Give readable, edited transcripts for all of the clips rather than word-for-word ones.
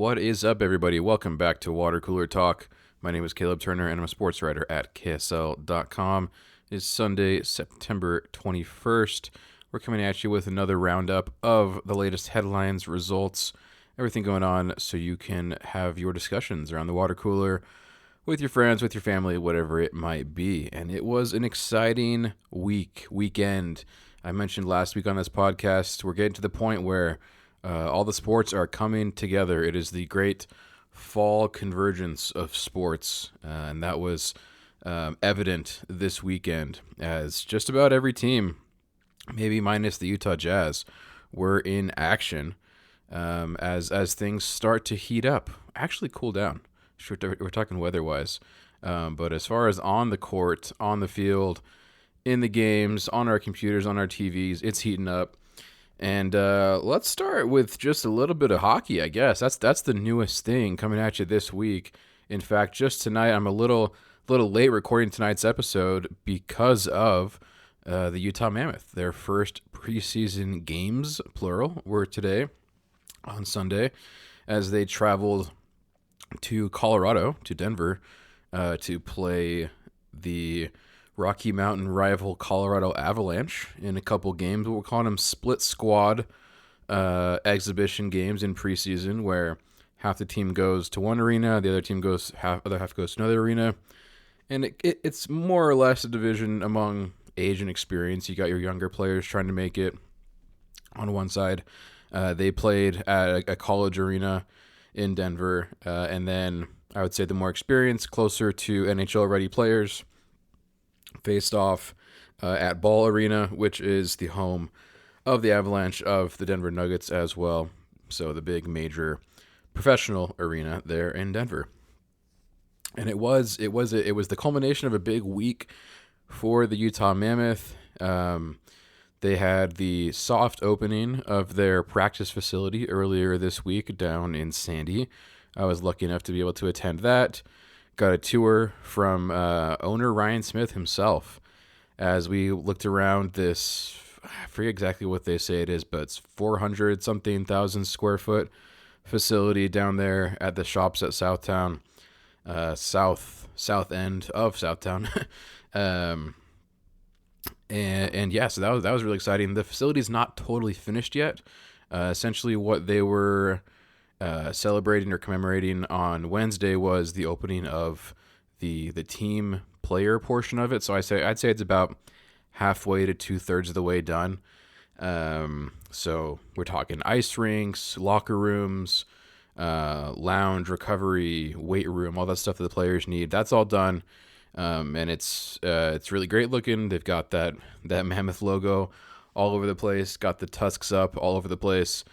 What is up, everybody? Welcome back to Water Cooler Talk. My name is Caleb Turner, and I'm a sports writer at KSL.com. It's Sunday, September 21st. We're coming at you with another roundup of the latest headlines, results, everything going on, so you can have your discussions around the water cooler with your friends, with your family, whatever it might be. And it was an exciting weekend. I mentioned last week on this podcast, we're getting to the point where all the sports are coming together. It is the great fall convergence of sports, and that was evident this weekend as just about every team, maybe minus the Utah Jazz, were in action as things start to heat up, actually cool down. We're talking weather-wise, but as far as on the court, on the field, in the games, on our computers, on our TVs, it's heating up. And let's start with just a little bit of hockey, I guess. That's the newest thing coming at you this week. In fact, just tonight, I'm a little late recording tonight's episode because of the Utah Mammoth. Their first preseason games, plural, were today on Sunday as they traveled to Colorado, to Denver, to play the Rocky Mountain rival Colorado Avalanche in a couple games. We're calling them split squad exhibition games in preseason, where half the team goes to one arena, the other half goes to another arena, and it's more or less a division among age and experience. You got your younger players trying to make it on one side. They played at a college arena in Denver, and then I would say the more experienced, closer to NHL ready players faced off at Ball Arena, which is the home of the Avalanche, of the Denver Nuggets as well. So the big major professional arena there in Denver. And it was the culmination of a big week for the Utah Mammoth. They had the soft opening of their practice facility earlier this week down in Sandy. I was lucky enough to be able to attend that. Got a tour from owner Ryan Smith himself as we looked around this, I forget exactly what they say it is, but it's 400-something thousand square foot facility down there at the shops at Southtown, south end of Southtown. And yeah, so that was really exciting. The facility is not totally finished yet. Essentially what they were celebrating or commemorating on Wednesday was the opening of the team player portion of it. So I'd say it's about halfway to 2/3 of the way done. So we're talking ice rinks, locker rooms, lounge, recovery, weight room, all that stuff that the players need. That's all done. And it's really great looking. They've got that Mammoth logo all over the place, got the tusks up all over the place.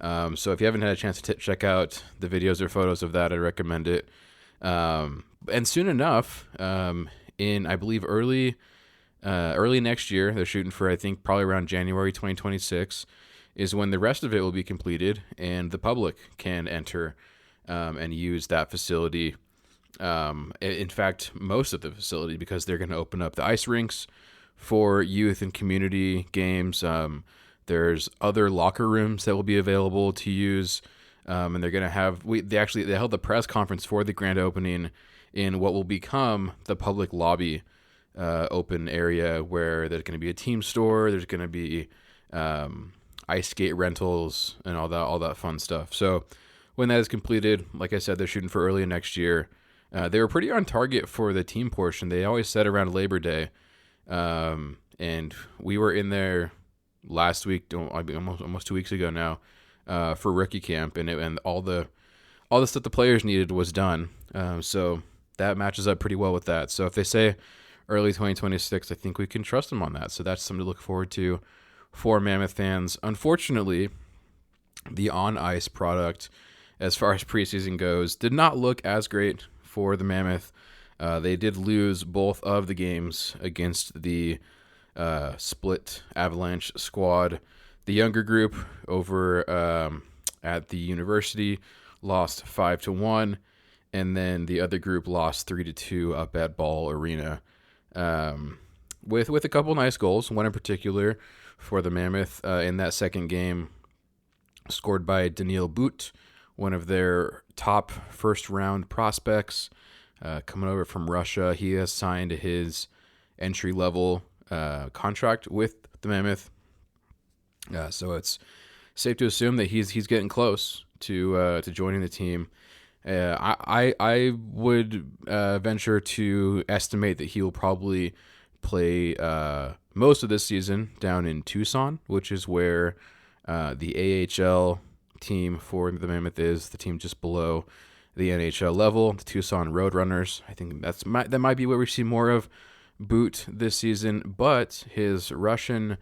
So if you haven't had a chance to check out the videos or photos of that, I recommend it. And soon enough, in I believe early next year, they're shooting for, I think probably around January 2026, is when the rest of it will be completed and the public can enter and use that facility. In fact, most of the facility, because they're going to open up the ice rinks for youth and community games. There's other locker rooms that will be available to use, and they're going to have. They held the press conference for the grand opening in what will become the public lobby open area, where there's going to be a team store. There's going to be ice skate rentals and all that fun stuff. So when that is completed, like I said, they're shooting for early next year. They were pretty on target for the team portion. They always said around Labor Day, and we were in there last week, almost 2 weeks ago now, for rookie camp, and all the stuff the players needed was done. So that matches up pretty well with that. So if they say early 2026, I think we can trust them on that. So that's something to look forward to for Mammoth fans. Unfortunately, the on-ice product, as far as preseason goes, did not look as great for the Mammoth. They did lose both of the games against the split Avalanche squad. The younger group over at the university lost 5-1, and then the other group lost 3-2 up at Ball Arena, with a couple nice goals. One in particular for the Mammoth in that second game, scored by Daniil Boot, one of their top first-round prospects, coming over from Russia. He has signed his entry-level contract with the Mammoth. So it's safe to assume that he's getting close to joining the team. I would venture to estimate that he will probably play most of this season down in Tucson, which is where the AHL team for the Mammoth is, the team just below the NHL level, the Tucson Roadrunners. I think that might be where we see more of Boot this season, but his Russian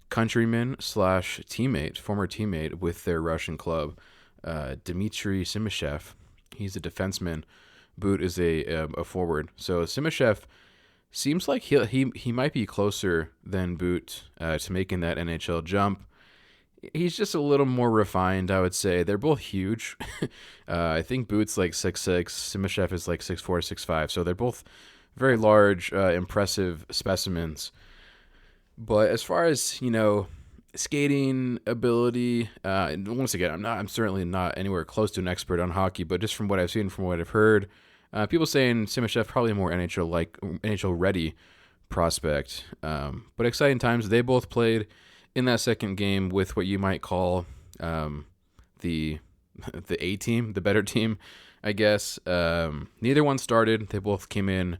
countryman / teammate, former teammate with their Russian club, Dmitry Simashev, he's a defenseman. Boot is a forward. So Simashev seems like he might be closer than Boot to making that NHL jump. He's just a little more refined, I would say. They're both huge. I think Boot's like 6'6", Simashev is like 6'4", 6'5", so they're both very large, impressive specimens. But as far as, skating ability, once again, I'm certainly not anywhere close to an expert on hockey, but just from what I've seen, from what I've heard, people saying Simashev probably a more NHL ready prospect. But exciting times. They both played in that second game with what you might call the A team, the better team, I guess. Neither one started. They both came in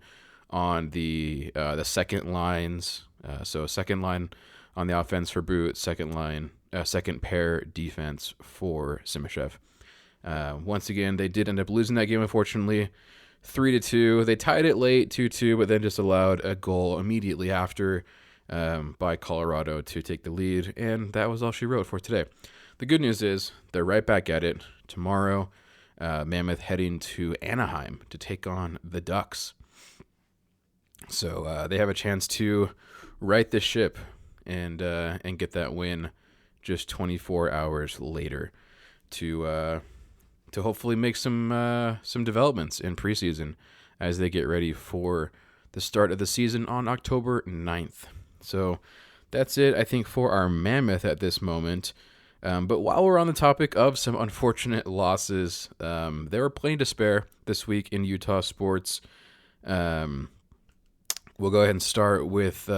on the second lines. So second line on the offense for Boot, second pair defense for Simashev. Once again, they did end up losing that game, unfortunately, 3-2. They tied it late, 2-2, but then just allowed a goal immediately after by Colorado to take the lead, and that was all she wrote for today. The good news is they're right back at it tomorrow. Mammoth heading to Anaheim to take on the Ducks. So they have a chance to right the ship and get that win just 24 hours later to hopefully make some developments in preseason as they get ready for the start of the season on October 9th. So that's it, I think, for our Mammoth at this moment. But while we're on the topic of some unfortunate losses, there were plenty to spare this week in Utah sports. We'll go ahead and start with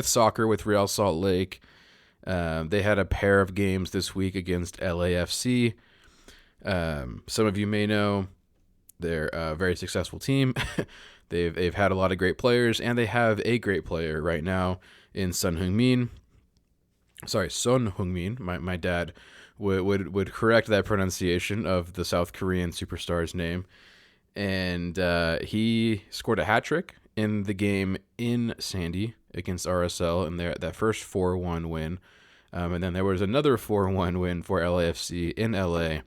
soccer with Real Salt Lake. They had a pair of games this week against LAFC. Some of you may know they're a very successful team. They've had a lot of great players, and they have a great player right now in Son Heung-min. My dad would correct that pronunciation of the South Korean superstar's name, and he scored a hat trick in the game in Sandy against RSL in that first 4-1 win. And then there was another 4-1 win for LAFC in LA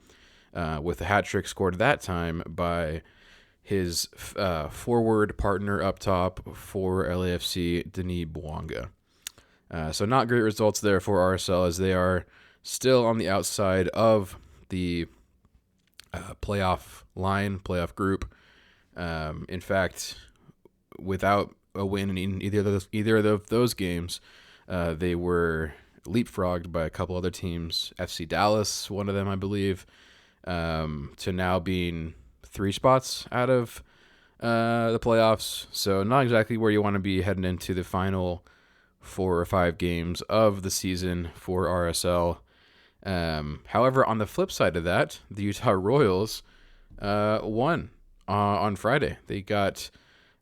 with a hat trick scored that time by his forward partner up top for LAFC, Denis Bouanga. So not great results there for RSL as they are still on the outside of the playoff group. In fact, without a win in either of those games, they were leapfrogged by a couple other teams, FC Dallas, one of them, I believe, to now being 3 spots out of the playoffs. So not exactly where you want to be heading into the final 4 or 5 games of the season for RSL. However, on the flip side of that, the Utah Royals won on Friday. They got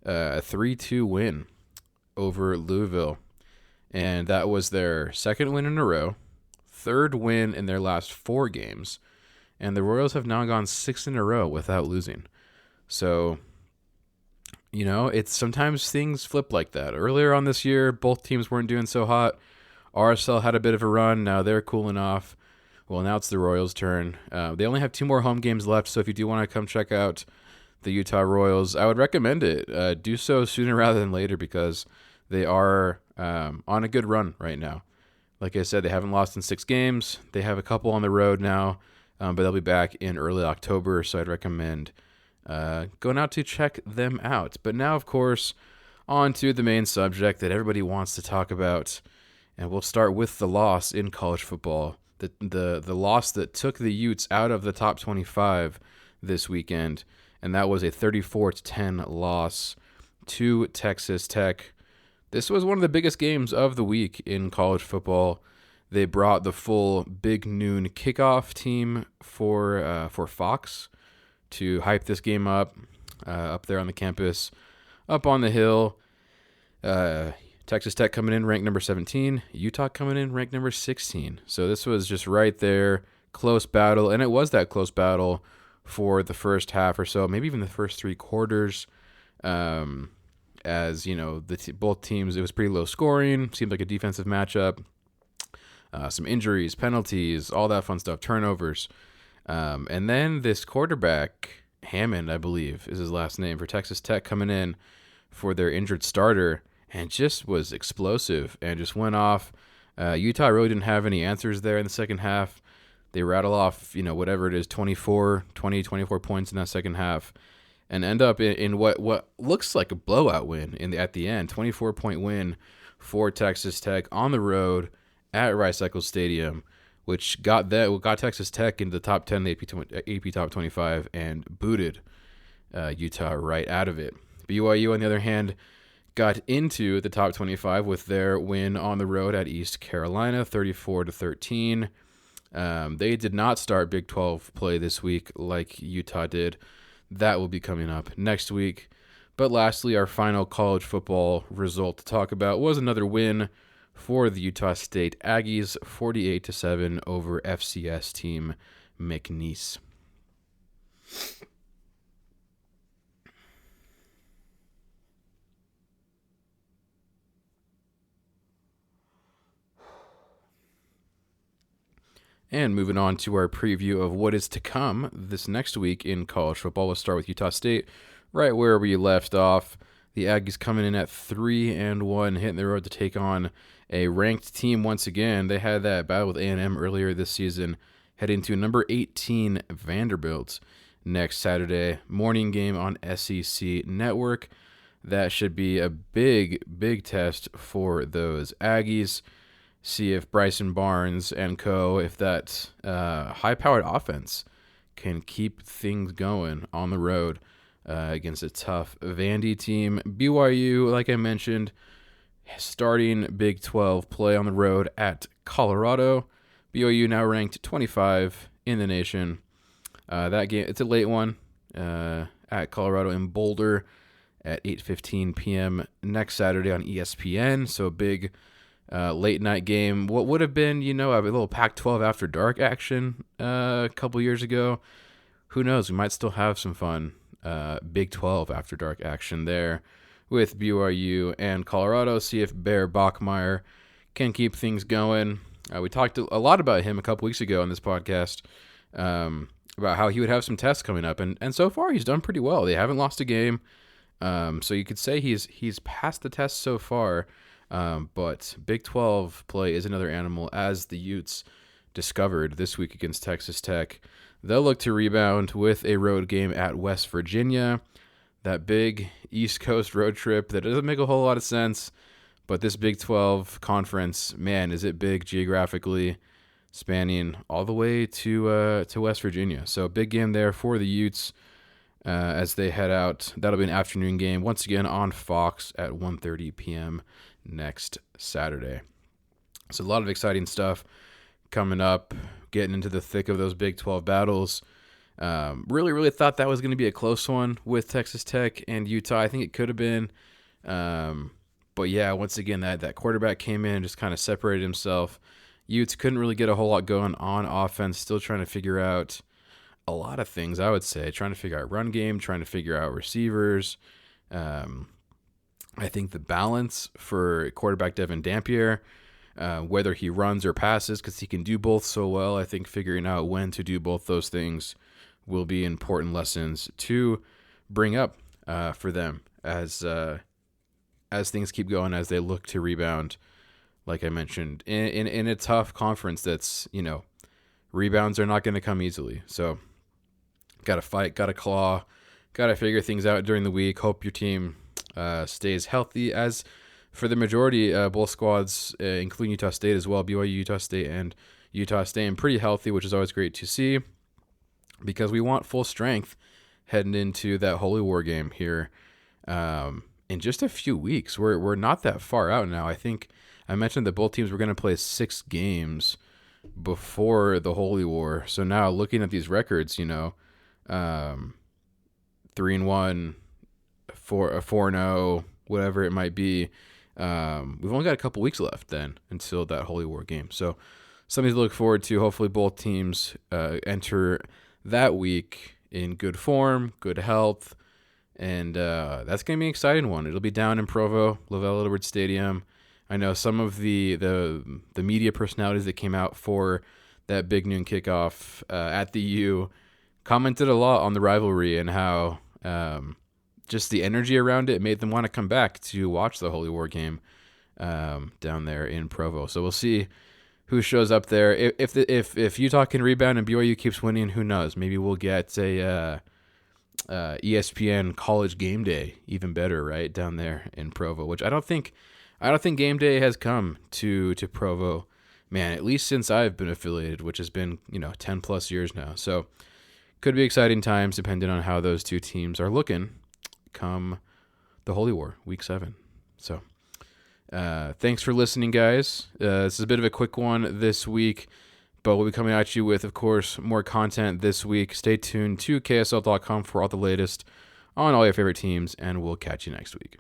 a 3-2 win over Louisville, and that was their second win in a row, third win in their last 4 games, and the Royals have now gone 6 in a row without losing. So, it's sometimes things flip like that. Earlier on this year, both teams weren't doing so hot. RSL had a bit of a run. Now they're cooling off. Well, now it's the Royals' turn. They only have 2 more home games left, so if you do want to come check out the Utah Royals, I would recommend it. Do so sooner rather than later because they are on a good run right now. Like I said, they haven't lost in 6 games. They have a couple on the road now, but they'll be back in early October, so I'd recommend going out to check them out. But now, of course, on to the main subject that everybody wants to talk about, and we'll start with the loss in college football the loss that took the Utes out of the top 25 this weekend, and that was a 34-10 loss to Texas Tech. This was one of the biggest games of the week in college football. They brought the full big noon kickoff team for Fox to hype this game up there on the campus, up on the hill. Texas Tech coming in ranked number 17, Utah coming in ranked number 16. So this was just right there, close battle, and it was that close battle for the first half or so, maybe even the first three quarters. As you know, both teams, it was pretty low scoring, seemed like a defensive matchup. Some injuries, penalties, all that fun stuff, turnovers. And then this quarterback, Hammond, I believe is his last name, for Texas Tech, coming in for their injured starter, and just was explosive and just went off. Utah really didn't have any answers there in the second half. They rattle off, whatever it is, 24 points in that second half, and end up in what looks like a blowout win at the end, 24-point win for Texas Tech on the road at Rice-Eccles Stadium, which got Texas Tech into the top 10 in the AP Top 25 and booted Utah right out of it. BYU, on the other hand, got into the top 25 with their win on the road at East Carolina, 34-13. They did not start Big 12 play this week like Utah did. That will be coming up next week. But lastly, our final college football result to talk about was another win for the Utah State Aggies, 48-7 over FCS team McNeese. And moving on to our preview of what is to come this next week in college football. We'll start with Utah State, right where we left off. The Aggies coming in at 3-1, hitting the road to take on a ranked team once again. They had that battle with A&M earlier this season, heading to number 18 Vanderbilt next Saturday. Morning game on SEC Network. That should be a big, big test for those Aggies. See if Bryson Barnes and co., if that high-powered offense can keep things going on the road against a tough Vandy team. BYU, like I mentioned, starting Big 12 play on the road at Colorado. BYU now ranked 25 in the nation. That game, it's a late one at Colorado in Boulder at 8:15 p.m. next Saturday on ESPN. So a big late night game. What would have been, a little Pac-12 after dark action a couple years ago. Who knows? We might still have some fun Big 12 after dark action there with BYU and Colorado. See if Bear Bachmeier can keep things going. We talked a lot about him a couple weeks ago on this podcast about how he would have some tests coming up, and so far he's done pretty well. They haven't lost a game, so you could say he's passed the test so far. But Big 12 play is another animal, as the Utes discovered this week against Texas Tech. They'll look to rebound with a road game at West Virginia. That big East Coast road trip that doesn't make a whole lot of sense, but this Big 12 conference, man, is it big geographically, spanning all the way to West Virginia. So big game there for the Utes as they head out. That'll be an afternoon game once again on Fox at 1:30 p.m. next Saturday. So a lot of exciting stuff coming up, getting into the thick of those Big 12 battles. Really, really thought that was going to be a close one with Texas Tech and Utah. I think it could have been. But yeah, once again, that quarterback came in and just kind of separated himself. Utes couldn't really get a whole lot going on offense, still trying to figure out a lot of things, I would say. Trying to figure out run game, trying to figure out receivers. I think the balance for quarterback Devin Dampier, whether he runs or passes, because he can do both so well, I think figuring out when to do both those things will be important lessons to bring up for them as things keep going, as they look to rebound. Like I mentioned, in a tough conference that's, rebounds are not going to come easily. So got to fight, got to claw, got to figure things out during the week. Hope your team stays healthy, as for the majority, both squads, including Utah State as well, BYU, Utah State, and Utah staying pretty healthy, which is always great to see because we want full strength heading into that Holy War game here in just a few weeks. We're not that far out now. I think I mentioned that both teams were going to play 6 games before the Holy War. So now looking at these records, 3-1, 4-0, whatever it might be. We've only got a couple weeks left then until that Holy War game. So something to look forward to. Hopefully both teams enter that week in good form, good health, and that's going to be an exciting one. It'll be down in Provo, Lavelle Edwards Stadium. I know some of the media personalities that came out for that big noon kickoff at the U commented a lot on the rivalry and how just the energy around it made them want to come back to watch the Holy War game down there in Provo. So we'll see who shows up there. If Utah can rebound and BYU keeps winning, who knows? Maybe we'll get a ESPN College Game Day, even better, right down there in Provo. Which I don't think game day has come to Provo, man. At least since I've been affiliated, which has been 10 plus years now. So could be exciting times depending on how those two teams are looking come the Holy War, Week 7. So thanks for listening, guys. This is a bit of a quick one this week, but we'll be coming at you with, of course, more content this week. Stay tuned to KSL.com for all the latest on all your favorite teams, and we'll catch you next week.